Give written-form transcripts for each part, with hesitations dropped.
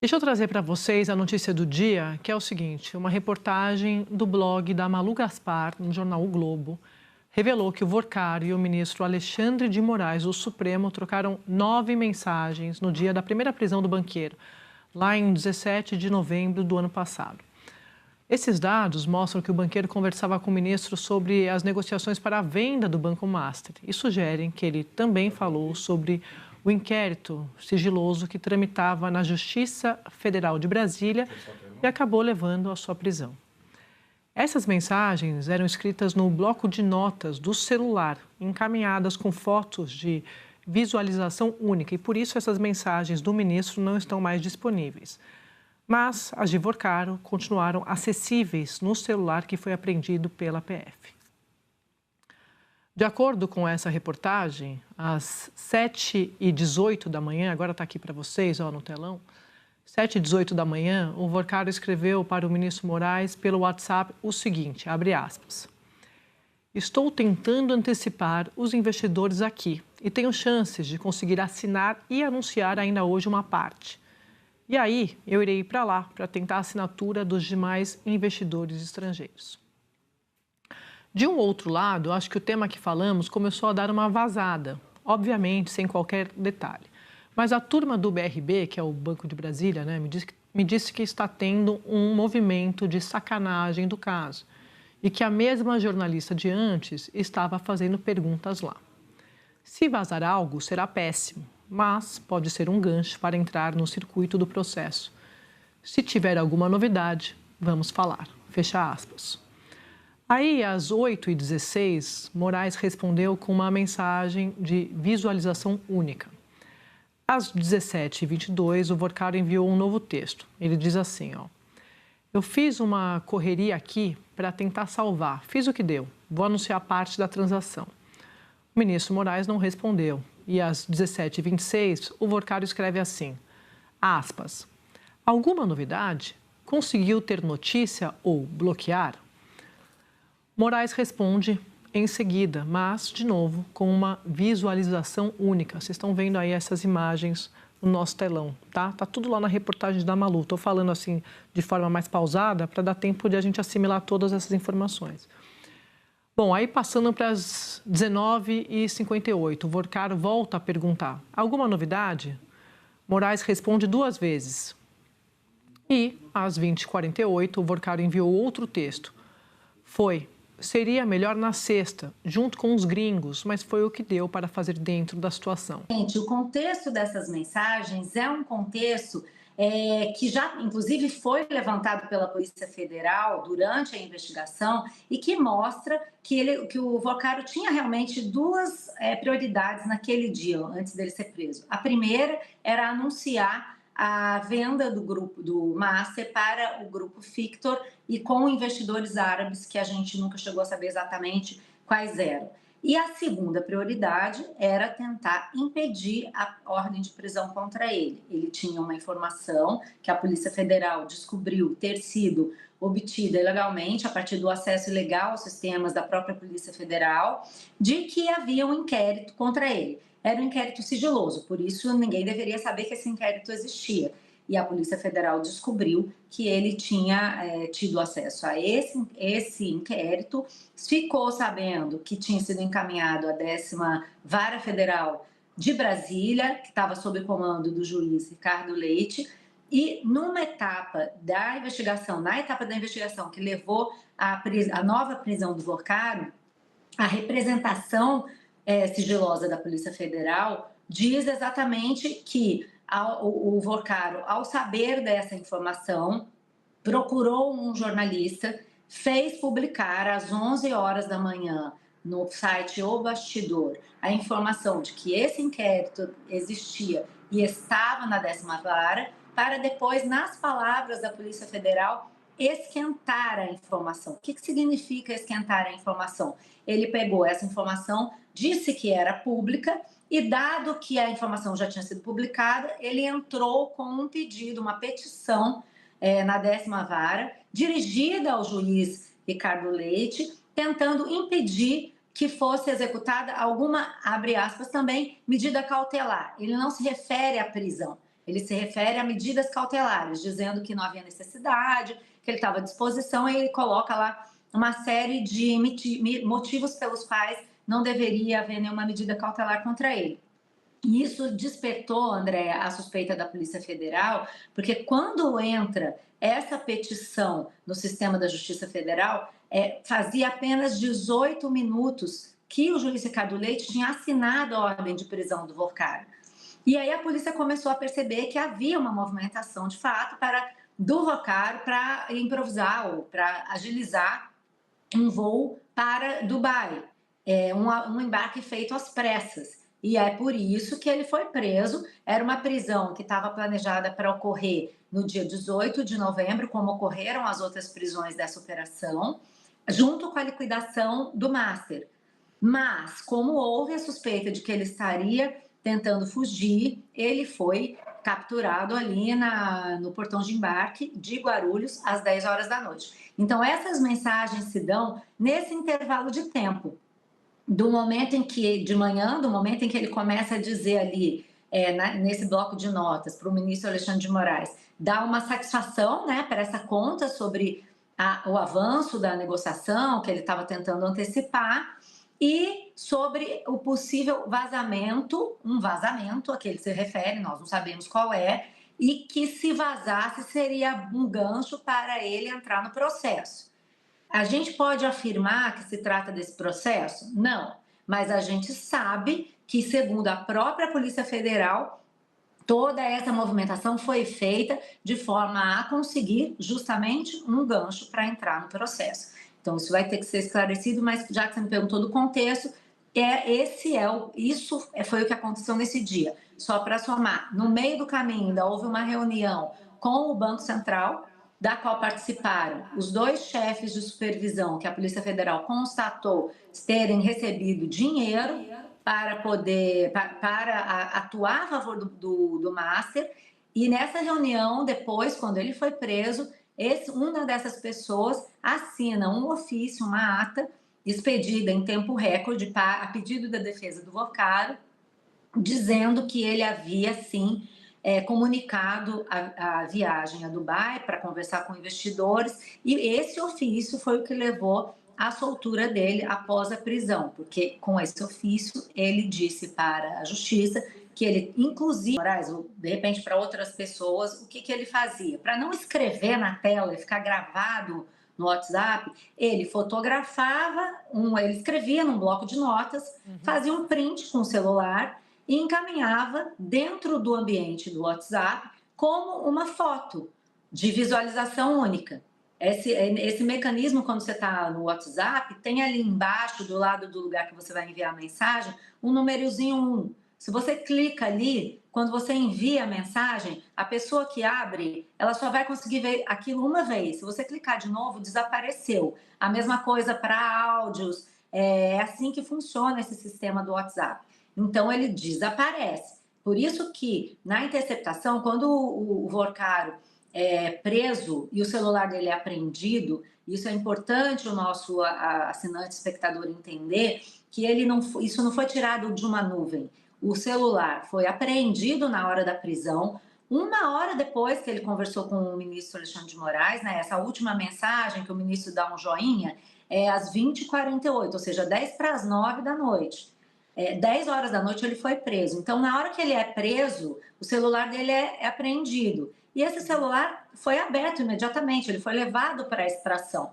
Deixa eu trazer para vocês a notícia do dia, que é o seguinte: uma reportagem do blog da Malu Gaspar, no jornal O Globo, revelou que o Worcari e o ministro Alexandre de Moraes, do Supremo, trocaram 9 mensagens no dia da primeira prisão do banqueiro, lá em 17 de novembro do ano passado. Esses dados mostram que o banqueiro conversava com o ministro sobre as negociações para a venda do Banco Master e sugerem que ele também falou sobre o inquérito sigiloso que tramitava na Justiça Federal de Brasília e acabou levando à sua prisão. Essas mensagens eram escritas no bloco de notas do celular, encaminhadas com fotos de visualização única, e por isso essas mensagens do ministro não estão mais disponíveis. Mas as de Worcaro continuaram acessíveis no celular que foi apreendido pela PF. De acordo com essa reportagem, às 7h18 da manhã, agora está aqui para vocês, ó, no telão, 7h18 da manhã, o Worcaro escreveu para o ministro Moraes pelo WhatsApp o seguinte, abre aspas: "Estou tentando antecipar os investidores aqui e tenho chances de conseguir assinar e anunciar ainda hoje uma parte. E aí, eu irei para lá para tentar a assinatura dos demais investidores estrangeiros." De um outro lado, acho que o tema que falamos começou a dar uma vazada, obviamente sem qualquer detalhe. Mas a turma do BRB, que é o Banco de Brasília, me disse que está tendo um movimento de sacanagem do caso e que a mesma jornalista de antes estava fazendo perguntas lá. Se vazar algo, será péssimo, mas pode ser um gancho para entrar no circuito do processo. Se tiver alguma novidade, vamos falar. Fecha aspas. Aí, às 8h16, Moraes respondeu com uma mensagem de visualização única. Às 17h22, o Worcaro enviou um novo texto. Ele diz assim, ó: "Eu fiz uma correria aqui para tentar salvar. Fiz o que deu. Vou anunciar parte da transação." O ministro Moraes não respondeu. E às 17h26, o Worcaro escreve assim, aspas: "Alguma novidade? Conseguiu ter notícia ou bloquear?" Moraes responde em seguida, mas, de novo, com uma visualização única. Vocês estão vendo aí essas imagens no nosso telão, tá? Tá tudo lá na reportagem da Malu. Estou falando assim de forma mais pausada para dar tempo de a gente assimilar todas essas informações. Bom, aí passando para as 19h58, o Worcaro volta a perguntar: "Alguma novidade?" Moraes responde 2 vezes. E, às 20h48, o Worcaro enviou outro texto. Seria melhor na sexta, junto com os gringos, mas foi o que deu para fazer dentro da situação. Gente, o contexto dessas mensagens é um contexto que já, inclusive, foi levantado pela Polícia Federal durante a investigação e que mostra que o Vocaro tinha realmente duas prioridades naquele dia, antes dele ser preso. A primeira era anunciar a venda do grupo do Master para o grupo Fictor e com investidores árabes, que a gente nunca chegou a saber exatamente quais eram. E a segunda prioridade era tentar impedir a ordem de prisão contra ele. Ele tinha uma informação que a Polícia Federal descobriu ter sido obtida ilegalmente a partir do acesso ilegal aos sistemas da própria Polícia Federal, de que havia um inquérito contra ele. Era um inquérito sigiloso, por isso ninguém deveria saber que esse inquérito existia. E a Polícia Federal descobriu que ele tinha tido acesso a esse inquérito, ficou sabendo que tinha sido encaminhado à 10ª Vara Federal de Brasília, que estava sob o comando do juiz Ricardo Leite, e numa etapa da investigação, que levou à nova prisão do Worcaro, a representação sigilosa da Polícia Federal diz exatamente que o Worcaro, ao saber dessa informação, procurou um jornalista, fez publicar às 11 horas da manhã no site O Bastidor a informação de que esse inquérito existia e estava na 10ª Vara, para depois, nas palavras da Polícia Federal, esquentar a informação. O que significa esquentar a informação? Ele pegou essa informação, disse que era pública e, dado que a informação já tinha sido publicada, ele entrou com um pedido, uma petição na 10ª Vara, dirigida ao juiz Ricardo Leite, tentando impedir que fosse executada alguma, abre aspas também, medida cautelar. Ele não se refere à prisão, ele se refere a medidas cautelares, dizendo que não havia necessidade, que ele estava à disposição, e ele coloca lá uma série de motivos pelos quais não deveria haver nenhuma medida cautelar contra ele. E isso despertou, André, a suspeita da Polícia Federal, porque quando entra essa petição no sistema da Justiça Federal, fazia apenas 18 minutos que o juiz Ricardo Leite tinha assinado a ordem de prisão do Vorcário. E aí a polícia começou a perceber que havia uma movimentação, de fato, do Vorcário para improvisar ou para agilizar um voo para Dubai, um embarque feito às pressas. E é por isso que ele foi preso. Era uma prisão que estava planejada para ocorrer no dia 18 de novembro, como ocorreram as outras prisões dessa operação, junto com a liquidação do Master. Mas, como houve a suspeita de que ele estaria tentando fugir, ele foi capturado ali no portão de embarque de Guarulhos às 10 horas da noite. Então, essas mensagens se dão nesse intervalo de tempo, do momento em que, de manhã, do momento em que ele começa a dizer ali, nesse bloco de notas, para o ministro Alexandre de Moraes, dá uma satisfação, né, para essa conta sobre o avanço da negociação, que ele estava tentando antecipar, e sobre o possível vazamento, um vazamento a que ele se refere, nós não sabemos qual é, e que se vazasse seria um gancho para ele entrar no processo. A gente pode afirmar que se trata desse processo? Não, mas a gente sabe que, segundo a própria Polícia Federal, toda essa movimentação foi feita de forma a conseguir justamente um gancho para entrar no processo. Então, isso vai ter que ser esclarecido, mas já que você me perguntou do contexto, isso foi o que aconteceu nesse dia. Só para somar, no meio do caminho ainda houve uma reunião com o Banco Central, da qual participaram os 2 chefes de supervisão que a Polícia Federal constatou terem recebido dinheiro para atuar a favor do Master. E nessa reunião, depois, quando ele foi preso, uma dessas pessoas assina um ofício, uma ata, expedida em tempo recorde a pedido da defesa do Vorcário, dizendo que ele havia, sim, comunicado a viagem a Dubai para conversar com investidores, e esse ofício foi o que levou à soltura dele após a prisão, porque com esse ofício ele disse para a justiça que ele, inclusive, de repente para outras pessoas, o que ele fazia? Para não escrever na tela e ficar gravado no WhatsApp, ele fotografava, ele escrevia num bloco de notas, fazia um print com o celular e encaminhava dentro do ambiente do WhatsApp como uma foto de visualização única. Esse mecanismo, quando você está no WhatsApp, tem ali embaixo, do lado do lugar que você vai enviar a mensagem, um númerozinho 1. Se você clica ali, quando você envia a mensagem, a pessoa que abre, ela só vai conseguir ver aquilo uma vez. Se você clicar de novo, desapareceu. A mesma coisa para áudios. É assim que funciona esse sistema do WhatsApp. Então, ele desaparece. Por isso que, na interceptação, quando o Vorcário é preso e o celular dele é apreendido, isso é importante o nosso assinante espectador entender, que isso não foi tirado de uma nuvem. O celular foi apreendido na hora da prisão, 1 hora depois que ele conversou com o ministro Alexandre de Moraes, né? Essa última mensagem que o ministro dá um joinha é às 20h48, ou seja, 8:50 da noite. 10 horas da noite ele foi preso. Então, na hora que ele é preso, o celular dele é apreendido. E esse celular foi aberto imediatamente, ele foi levado para a extração.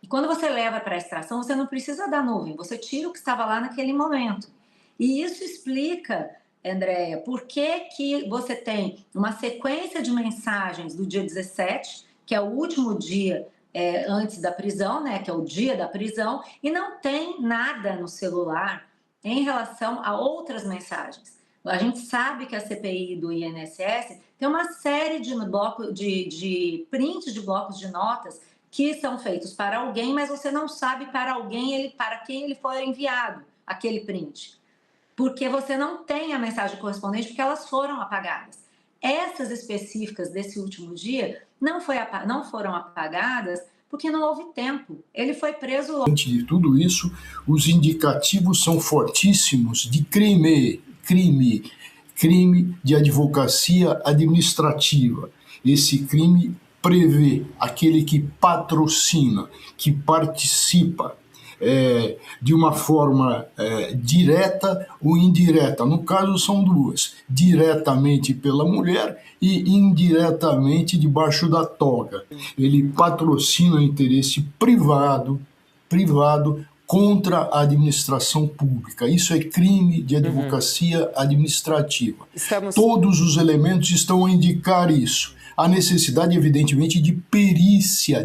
E quando você leva para a extração, você não precisa da nuvem, você tira o que estava lá naquele momento. E isso explica, Andréia, por que você tem uma sequência de mensagens do dia 17, que é o último dia antes da prisão, né, que é o dia da prisão, e não tem nada no celular em relação a outras mensagens. A gente sabe que a CPI do INSS tem uma série de prints de blocos de notas que são feitos para alguém, mas você não sabe para quem ele foi enviado, aquele print. Porque você não tem a mensagem correspondente, porque elas foram apagadas. Essas específicas desse último dia não foram apagadas porque não houve tempo. Ele foi preso logo. Diante de tudo isso, os indicativos são fortíssimos de crime crime de advocacia administrativa. Esse crime prevê aquele que patrocina, que participa de uma forma direta ou indireta. No caso, são duas: diretamente pela mulher e indiretamente debaixo da toga. Ele patrocina o interesse privado contra a administração pública. Isso é crime de advocacia administrativa. Todos os elementos estão a indicar isso. A necessidade, evidentemente, de perícia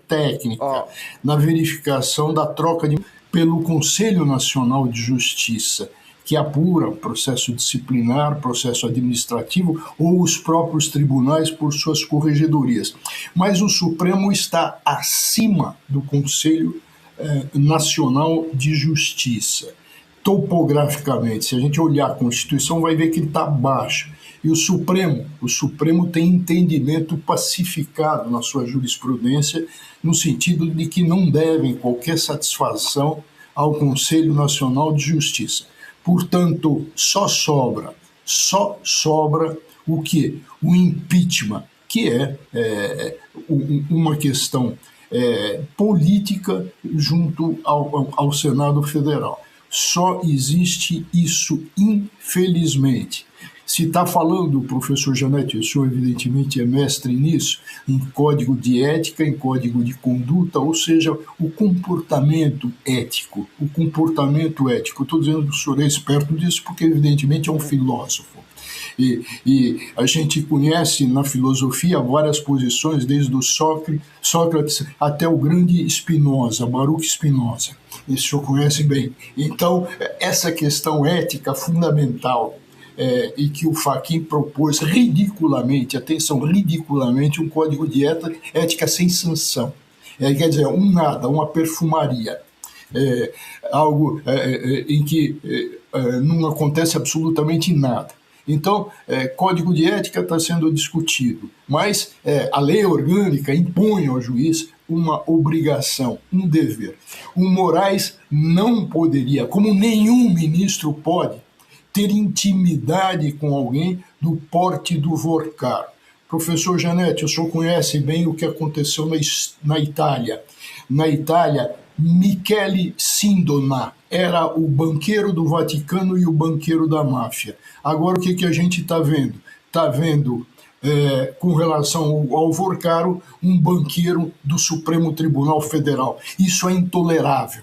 técnica, na verificação da troca pelo Conselho Nacional de Justiça, que apura processo disciplinar, processo administrativo ou os próprios tribunais por suas corregedorias. Mas o Supremo está acima do Conselho Nacional de Justiça. Topograficamente, se a gente olhar a Constituição, vai ver que ele está abaixo. E o Supremo tem entendimento pacificado na sua jurisprudência, no sentido de que não devem qualquer satisfação ao Conselho Nacional de Justiça. Portanto, só sobra o quê? O impeachment, que é uma questão política junto ao Senado Federal. Só existe isso, infelizmente. Se está falando, professor Janete, o senhor evidentemente é mestre nisso, em código de ética, em código de conduta, ou seja, o comportamento ético. Estou dizendo que o senhor é esperto disso porque evidentemente é um filósofo. E a gente conhece na filosofia várias posições, desde o Sócrates até o grande Spinoza, Baruch Spinoza. Esse o senhor conhece bem. Então, essa questão ética fundamental, e que o Fachin propôs ridiculamente, um código de ética sem sanção. Quer dizer, uma perfumaria. Algo em que não acontece absolutamente nada. Então, código de ética está sendo discutido, mas a lei orgânica impõe ao juiz uma obrigação, um dever. O Moraes não poderia, como nenhum ministro pode, ter intimidade com alguém do porte do Vorcar. Professor Janete, o senhor conhece bem o que aconteceu na Itália. Na Itália, Michele Sindona era o banqueiro do Vaticano e o banqueiro da máfia. Agora, o que a gente está vendo? Está vendo, com relação ao Vorcaro, um banqueiro do Supremo Tribunal Federal. Isso é intolerável.